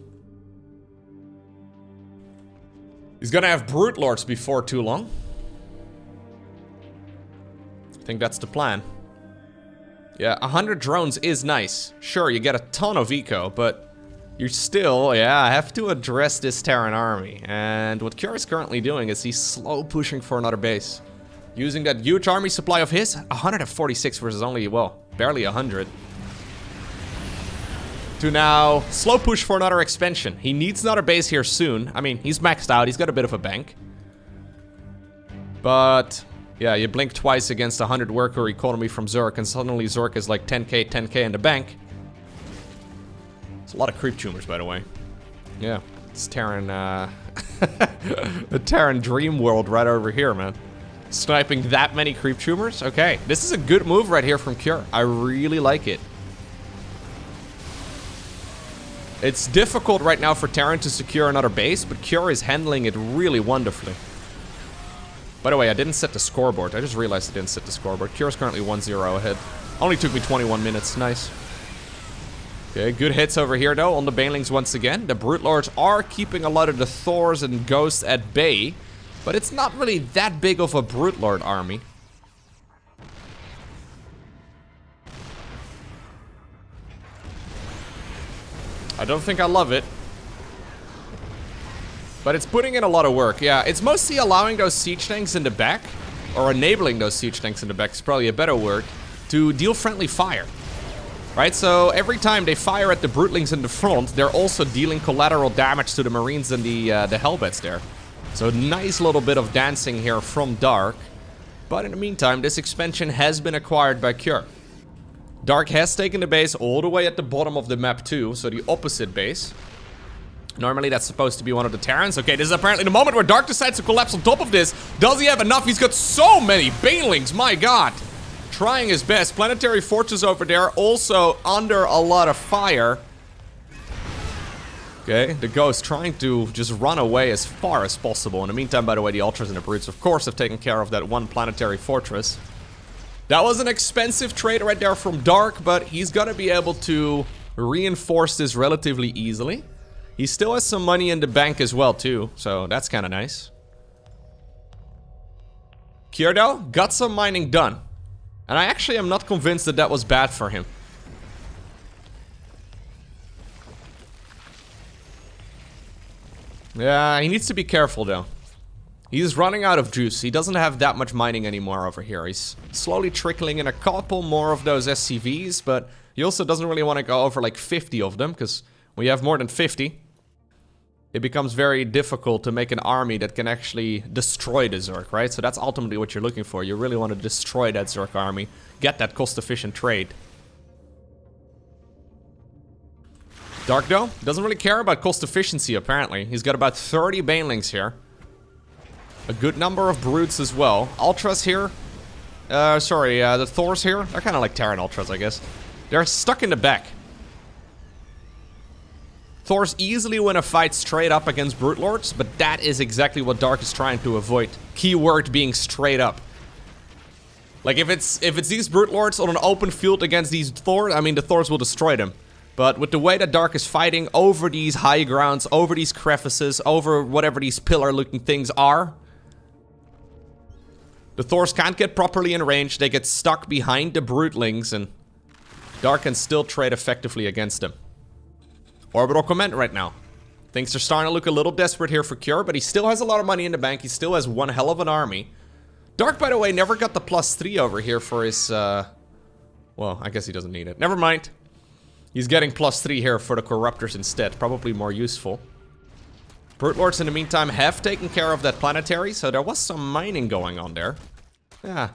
He's gonna have Brute Lords before too long. I think that's the plan. Yeah, 100 drones is nice. Sure, you get a ton of eco, but you still, have to address this Terran army. And what Cure is currently doing is he's slow pushing for another base. Using that huge army supply of his, 146 versus only, well, barely 100. To now slow push for another expansion. He needs another base here soon. I mean, he's maxed out, he's got a bit of a bank. But yeah, you blink twice against 100 worker economy from Zerg, and suddenly Zerg is like 10k in the bank. It's a lot of creep tumors, by the way. Yeah, it's Terran, the Terran dream world right over here, man. Sniping that many creep tumors? Okay, this is a good move right here from Cure. I really like it. It's difficult right now for Terran to secure another base, but Cure is handling it really wonderfully. By the way, I didn't set the scoreboard. I just realized I didn't set the scoreboard. Cure is currently 1-0 ahead. Only took me 21 minutes. Nice. Okay, good hits over here, though, on the Banelings once again. The Brute Lords are keeping a lot of the Thors and Ghosts at bay, but it's not really that big of a Brute Lord army. I don't think I love it. But it's putting in a lot of work. Yeah, it's mostly allowing those siege tanks in the back, or enabling those siege tanks in the back is probably a better word, to deal friendly fire. Right, so every time they fire at the Brutelings in the front, they're also dealing collateral damage to the Marines and the Hellbats there. So nice little bit of dancing here from Dark. But in the meantime, this expansion has been acquired by Cure. Dark has taken the base all the way at the bottom of the map too, so the opposite base. Normally that's supposed to be one of the Terrans. Okay, this is apparently the moment where Dark decides to collapse on top of this. Does he have enough? He's got so many Banelings, my god. Trying his best. Planetary Fortress over there, also under a lot of fire. Okay, the Ghost trying to just run away as far as possible. In the meantime, by the way, the Ultras and the Brutes, of course, have taken care of that one Planetary Fortress. That was an expensive trade right there from Dark, but he's gonna be able to reinforce this relatively easily. He still has some money in the bank as well, too, so that's kind of nice. Kierdo got some mining done. And I actually am not convinced that that was bad for him. Yeah, he needs to be careful though. He's running out of juice. He doesn't have that much mining anymore over here. He's slowly trickling in a couple more of those SCVs, but he also doesn't really want to go over like 50 of them, because when you have more than 50, it becomes very difficult to make an army that can actually destroy the Zerg, right? So that's ultimately what you're looking for. You really want to destroy that Zerg army, get that cost-efficient trade. Dark, though, doesn't really care about cost efficiency, apparently. He's got about 30 banelings here. A good number of brutes as well. Ultras here. The Thors here. They're kind of like Terran Ultras, I guess. They're stuck in the back. Thors easily win a fight straight up against Brute Lords, but that is exactly what Dark is trying to avoid. Keyword being straight up. Like, if it's these Brute Lords on an open field against these Thors, I mean, the Thors will destroy them. But with the way that Dark is fighting over these high grounds, over these crevices, over whatever these pillar-looking things are, the Thors can't get properly in range. They get stuck behind the Brutelings, and Dark can still trade effectively against them. Orbital Command right now. Things are starting to look a little desperate here for Cure, but he still has a lot of money in the bank. He still has one hell of an army. Dark, by the way, never got the +3 over here for his, well, I guess he doesn't need it. Never mind. He's getting +3 here for the Corruptors instead. Probably more useful. Brute Lords, in the meantime, have taken care of that planetary, so there was some mining going on there. Yeah.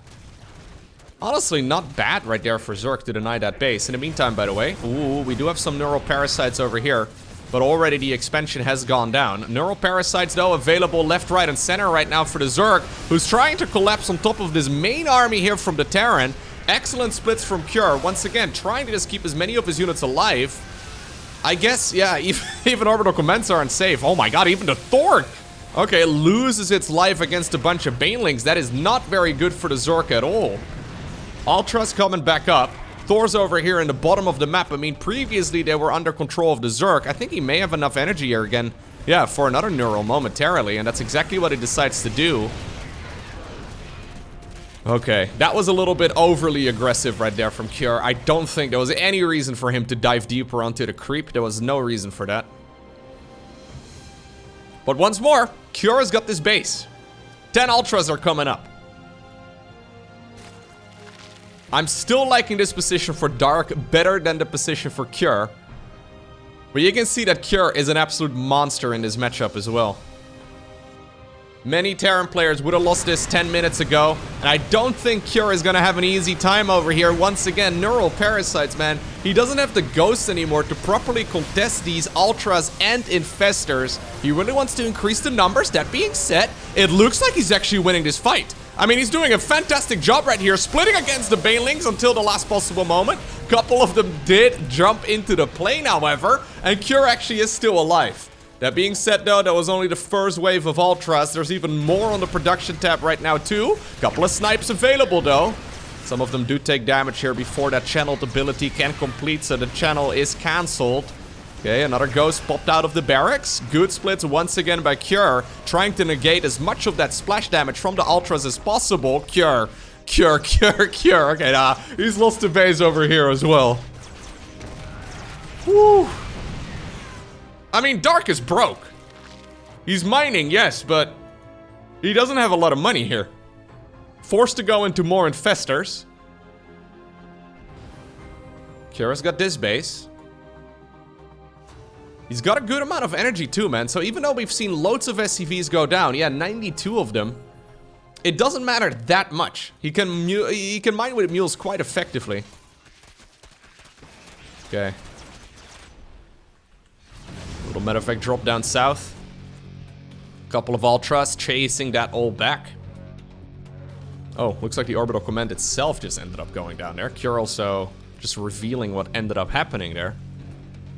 Honestly, not bad right there for Zerg to deny that base. In the meantime, by the way, ooh, we do have some neural parasites over here, but already the expansion has gone down. Neural parasites, though, available left, right, and center right now for the Zerg, who's trying to collapse on top of this main army here from the Terran. Excellent splits from Cure, once again, trying to just keep as many of his units alive. I guess, yeah, even orbital commands aren't safe. Oh my god, even the Thor! Okay, loses its life against a bunch of banelings. That is not very good for the Zerg at all. Ultras coming back up. Thor's over here in the bottom of the map. I mean, previously they were under control of the Zerg. I think he may have enough energy here again, yeah, for another neural momentarily, and that's exactly what he decides to do. Okay, that was a little bit overly aggressive right there from Cure. I don't think there was any reason for him to dive deeper onto the creep. There was no reason for that. But once more, Cure has got this base. 10 Ultras are coming up. I'm still liking this position for Dark better than the position for Cure. But you can see that Cure is an absolute monster in this matchup as well. Many Terran players would have lost this 10 minutes ago, and I don't think Cure is gonna have an easy time over here. Once again, neural parasites, man. He doesn't have the ghosts anymore to properly contest these Ultras and Infestors. He really wants to increase the numbers. That being said, it looks like he's actually winning this fight. I mean, he's doing a fantastic job right here, splitting against the banelings until the last possible moment. Couple of them did jump into the plane, however, and Cure actually is still alive. That being said, though, that was only the first wave of Ultras. There's even more on the production tab right now, too. Couple of snipes available, though. Some of them do take damage here before that channeled ability can complete, so the channel is cancelled. Okay, another ghost popped out of the barracks. Good splits once again by Cure, trying to negate as much of that splash damage from the Ultras as possible. Cure. Okay, nah, he's lost the base over here as well. Woo. I mean, Dark is broke. He's mining, yes, but he doesn't have a lot of money here. Forced to go into more Infestors. Cure's got this base. He's got a good amount of energy too, man. So even though we've seen loads of SCVs go down, yeah, 92 of them, it doesn't matter that much. He can mine with mules quite effectively. Okay. Little medevac drop down south. Couple of Ultras chasing that all back. Oh, looks like the orbital command itself just ended up going down there. Cure also just revealing what ended up happening there.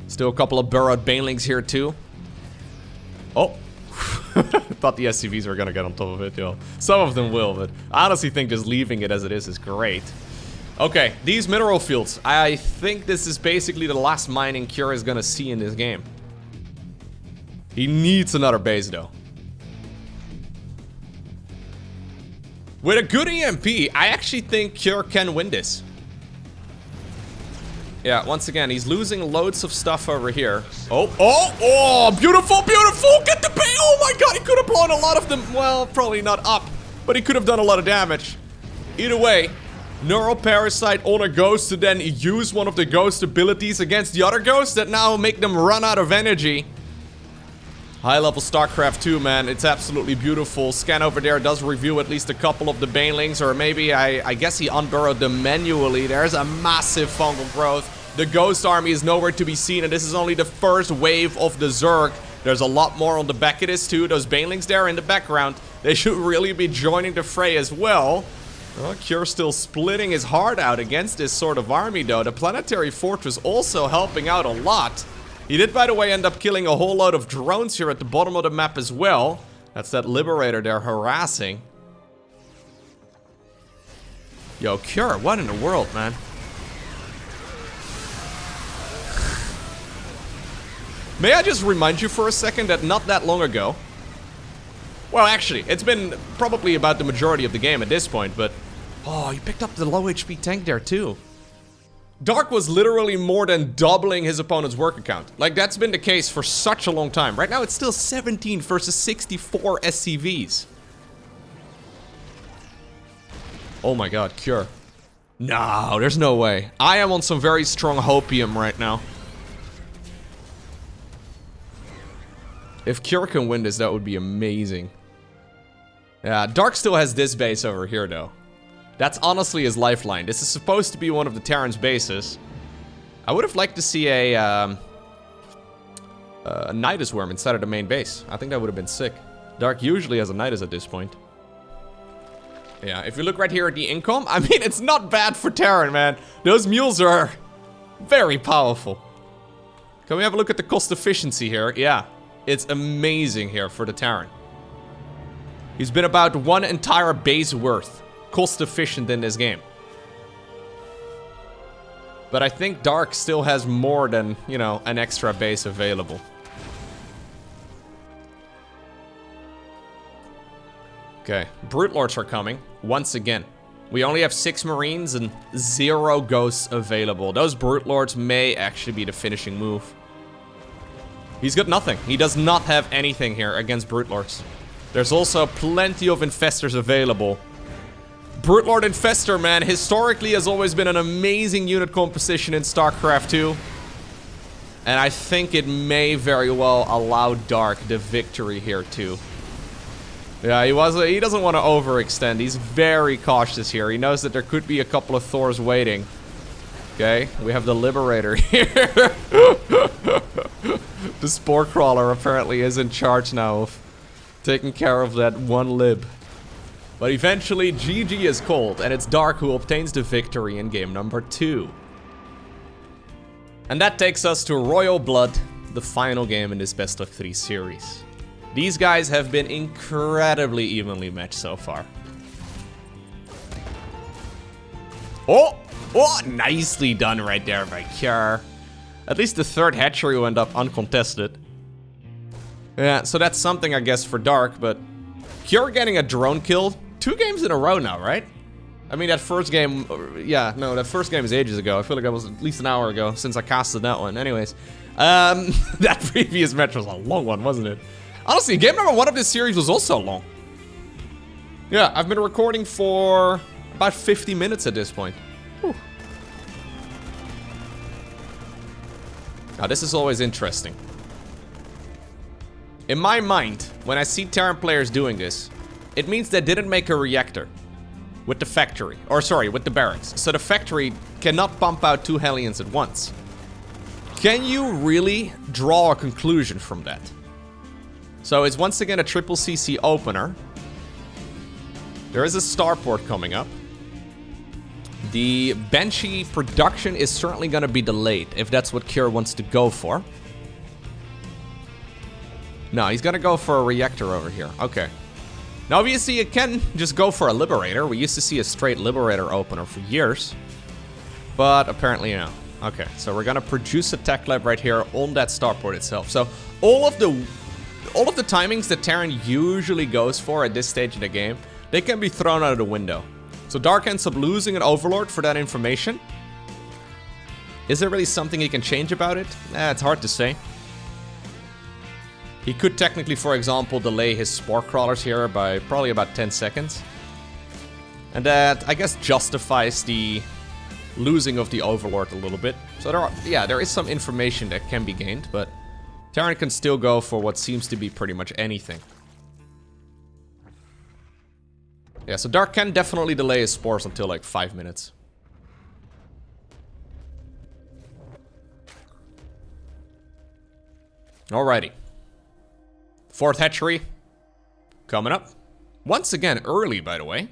Still a couple of burrowed banelings here too. Oh. Thought the SCVs were gonna get on top of it, yo. Some of them will, but I honestly think just leaving it as it is great. Okay, these mineral fields. I think this is basically the last mining Cure is gonna see in this game. He needs another base, though. With a good EMP, I actually think Cure can win this. Yeah, once again, he's losing loads of stuff over here. Oh, beautiful, beautiful! Get the pay! Oh my god, he could have blown a lot of them. Well, probably not up, but he could have done a lot of damage. Either way, Neuroparasite on a ghost to then use one of the ghost abilities against the other ghosts that now make them run out of energy. High level StarCraft 2, man. It's absolutely beautiful. Scan over there does review at least a couple of the banelings, or maybe I guess he unburrowed them manually. There's a massive fungal growth. The ghost army is nowhere to be seen, and this is only the first wave of the Zerg. There's a lot more on the back of this too. Those banelings there in the background, they should really be joining the fray as well. Well, Cure's still splitting his heart out against this sort of army though. The planetary fortress also helping out a lot. He did, by the way, end up killing a whole load of drones here at the bottom of the map as well. That's that Liberator they're harassing. Yo, Cure, what in the world, man? May I just remind you for a second that not that long ago... Well, actually, it's been probably about the majority of the game at this point, but... Oh, he picked up the low HP tank there, too. Dark was literally more than doubling his opponent's worker count. Like, that's been the case for such a long time. Right now, it's still 17 versus 64 SCVs. Oh my god, Cure. No, there's no way. I am on some very strong hopium right now. If Cure can win this, that would be amazing. Yeah, Dark still has this base over here, though. That's honestly his lifeline. This is supposed to be one of the Terran's bases. I would have liked to see a Nidus Worm inside of the main base. I think that would have been sick. Dark usually has a Nidus at this point. Yeah, if you look right here at the income, I mean, it's not bad for Terran, man. Those mules are very powerful. Can we have a look at the cost efficiency here? Yeah, it's amazing here for the Terran. He's been about one entire base worth cost efficient in this game. But I think Dark still has more than, you know, an extra base available. Okay, Brute Lords are coming once again. We only have 6 Marines and 0 Ghosts available. Those Brute Lords may actually be the finishing move. He's got nothing. He does not have anything here against Brute Lords. There's also plenty of Infestors available. Brute Lord Infestor, man, historically has always been an amazing unit composition in StarCraft 2. And I think it may very well allow Dark the victory here, too. Yeah, he doesn't want to overextend. He's very cautious here. He knows that there could be a couple of Thors waiting. Okay, we have the Liberator here. The Spore Crawler apparently is in charge now of taking care of that one Lib. But eventually, GG is called, and it's Dark who obtains the victory in game number 2. And that takes us to Royal Blood, the final game in this best-of-3 series. These guys have been incredibly evenly matched so far. Oh, nicely done right there by Cure. At least the third hatchery went up uncontested. Yeah, so that's something, I guess, for Dark, but Cure getting a drone kill 2 games in a row now, right? I mean, that first game, yeah, no, that first game is ages ago. I feel like that was at least an hour ago since I casted that one. Anyways, that previous match was a long one, wasn't it? Honestly, game number 1 of this series was also long. Yeah, I've been recording for about 50 minutes at this point. Whew. Now, this is always interesting. In my mind, when I see Terran players doing this, it means they didn't make a reactor with the factory, or sorry, with the barracks. So the factory cannot pump out 2 Hellions at once. Can you really draw a conclusion from that? So it's once again a triple CC opener. There is a starport coming up. The Banshee production is certainly going to be delayed, if that's what Cure wants to go for. No, he's going to go for a reactor over here. Okay. Now, obviously, you can just go for a Liberator. We used to see a straight Liberator opener for years. But apparently, no. Okay, so we're going to produce a tech lab right here on that starport itself. So all of the timings that Terran usually goes for at this stage in the game they can be thrown out of the window. So Dark ends up losing an Overlord for that information. Is there really something he can change about it? It's hard to say. He could technically, for example, delay his Spore Crawlers here by probably about 10 seconds. And that, I guess, justifies the losing of the Overlord a little bit. So there is some information that can be gained, but Terran can still go for what seems to be pretty much anything. Yeah, so Dark can definitely delay his spores until like 5 minutes. Alrighty. 4th hatchery coming up. Once again, early, by the way.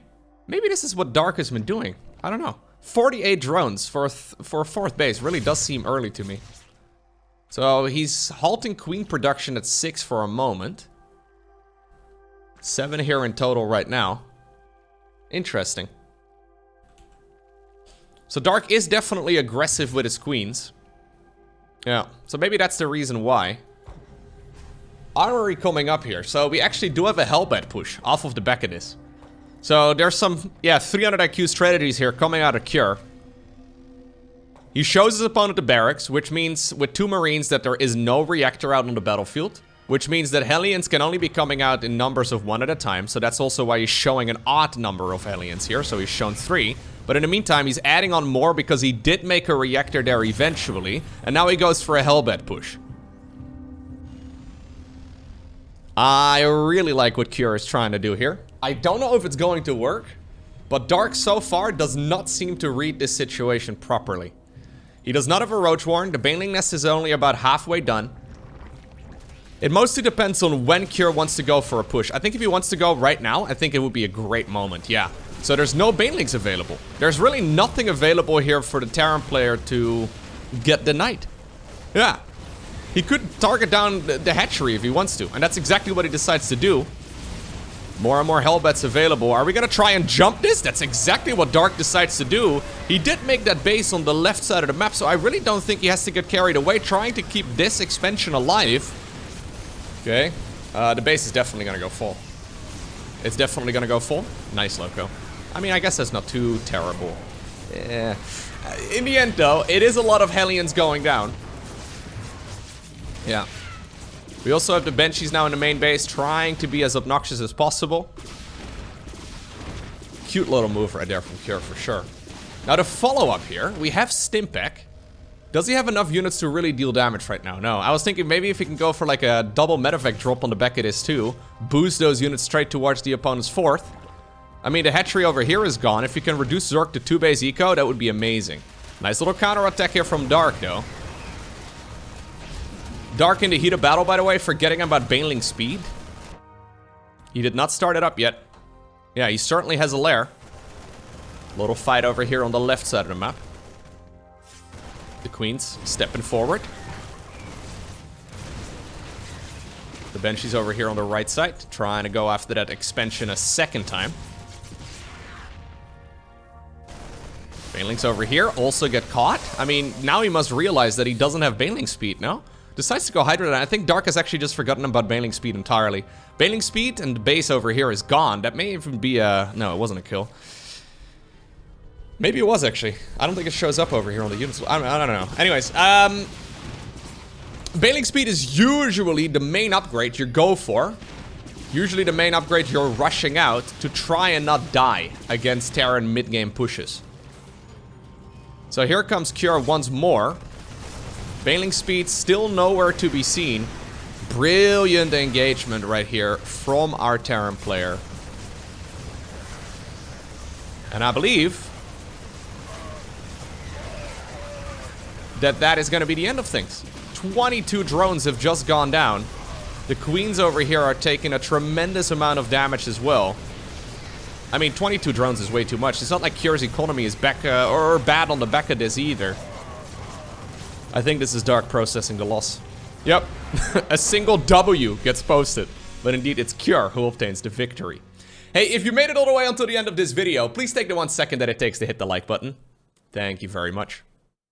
Maybe this is what Dark has been doing. I don't know. 48 drones for a 4th base really does seem early to me. So he's halting queen production at 6 for a moment. 7 here in total right now. Interesting. So Dark is definitely aggressive with his queens. Yeah, so maybe that's the reason why. Armory coming up here. So we actually do have a Hellbat push off of the back of this. So there's some, 300 IQ strategies here coming out of Cure. He shows his opponent the barracks, which means with 2 Marines that there is no reactor out on the battlefield. Which means that Hellions can only be coming out in numbers of 1 at a time. So that's also why he's showing an odd number of Hellions here. So he's shown 3. But in the meantime, he's adding on more because he did make a reactor there eventually. And now he goes for a Hellbat push. I really like what Cure is trying to do here. I don't know if it's going to work. But Dark so far does not seem to read this situation properly. He does not have a Roach Warren. The Baneling Nest is only about halfway done. It mostly depends on when Cure wants to go for a push. I think if he wants to go right now, I think it would be a great moment, yeah. So there's no Banelings available. There's really nothing available here for the Terran player to get the Knight. Yeah. He could target down the hatchery if he wants to, and that's exactly what he decides to do. More and more Hellbats available. Are we gonna try and jump this? That's exactly what Dark decides to do. He did make that base on the left side of the map, so I really don't think he has to get carried away trying to keep this expansion alive. Okay, the base is definitely gonna go full. It's definitely gonna go full. Nice, Lowko. I mean, I guess that's not too terrible. Yeah. In the end, though, it is a lot of Hellions going down. Yeah. We also have the Banshees now in the main base, trying to be as obnoxious as possible. Cute little move right there from Cure, for sure. Now, the follow-up here, we have Stimpak. Does he have enough units to really deal damage right now? No. I was thinking maybe if he can go for like a double medevac drop on the back of this too, boost those units straight towards the opponent's 4th. I mean, the hatchery over here is gone. If you can reduce Zerg to 2 base eco, that would be amazing. Nice little counter-attack here from Dark, though. Dark in the heat of battle, by the way, forgetting about Baneling speed. He did not start it up yet. Yeah, he certainly has a lair. Little fight over here on the left side of the map. The Queens stepping forward. The Banshees over here on the right side, trying to go after that expansion a second time. Banelings over here also get caught. I mean, now he must realize that he doesn't have Baneling speed, no? Decides to go Hydra, and I think Dark has actually just forgotten about Baneling speed entirely. Baneling speed and the base over here is gone. That may even be a... No, it wasn't a kill. Maybe it was, actually. I don't think it shows up over here on the units. I don't know. Anyways, Baneling speed is usually the main upgrade you go for. Usually the main upgrade you're rushing out to try and not die against Terran mid-game pushes. So here comes Cure once more. Baneling speed still nowhere to be seen. Brilliant engagement right here from our Terran player. And I believe that is going to be the end of things. 22 drones have just gone down. The Queens over here are taking a tremendous amount of damage as well. I mean, 22 drones is way too much. It's not like Cure's economy is back or bad on the back of this either. I think this is Dark processing the loss. Yep, a single W gets posted. But indeed, it's Cure who obtains the victory. Hey, if you made it all the way until the end of this video, please take the 1 second that it takes to hit the like button. Thank you very much.